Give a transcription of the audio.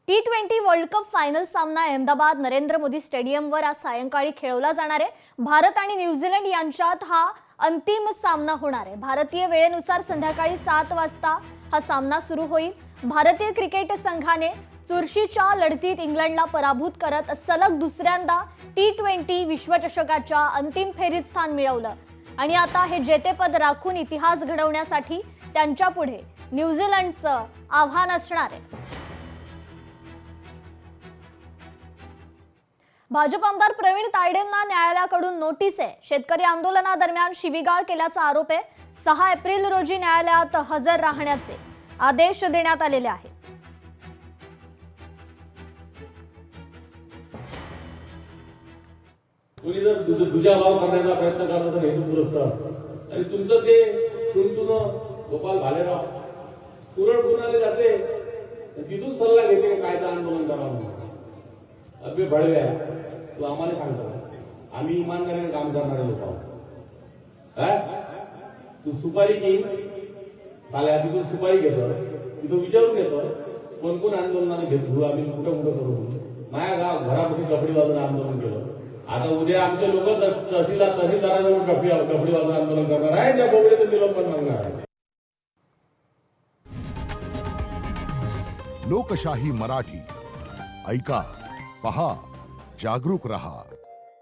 T20 world cup final सामना अहमदाबाद नरेंद्र मोदी स्टेडियमवर आज सायंकाळी खेळवला जाणार आहे। भारत आणि न्यूझीलंड यांच्यात हा अंतिम सामना होणार आहे। भारतीय वेळेनुसार संध्याकाळी 7 वाजता हा सामना सुरू होईल। भारतीय क्रिकेट संघाने चुरशीच्या लढतीत इंग्लंडला पराभूत करत सलग दुसऱ्यांदा T20 विश्वचषकाच्या अंतिम फेरीत स्थान मिळवलं आणि आता हे जेतेपद राखून इतिहास घडवण्यासाठी त्यांच्यापुढे न्यूझीलंडचं आव्हान असणार आहे। भाजप आमदार प्रवीण तायडेंना न्यायालयाकडून नोटीस आहे। शेतकरी आंदोलनादरम्यान शिवीगाळ केल्याचा आरोप आहे। 6 एप्रिल रोजी न्यायालयात हजर राहण्याचे आदेश देण्यात आलेले आहेत। तुम्ही जर दुजाभाव करण्याचा प्रयत्न करत असाल हेतुपुरस्सर आणि तुमचं ते टुनटुन गोपाल भालेराव पुरण पुण्याला जाते तिथून सल्ला घेते कायदा आंदोलन करावं। अबे भडव्या तू आम्हाला सांगतो आम्ही इमानदारीने काम करणारे लोक आहोत। तू सुपारी घेईन चाल्या तिथून सुपारी घेतो तिथं विचारून घेतो कोण कोण आंदोलनाने घेतो आम्ही कुठं कुठं करू माझ्या घरापासून कपडे वाजून आंदोलन केलं। आता उद्या आमचे लोक तहसीलदाराजवळ कपडे वाजून आंदोलन करणार आहे त्या बोबडेचं निलंबन मागणार आहे। लोकशाही मराठी ऐका पहा जागरूक रहा।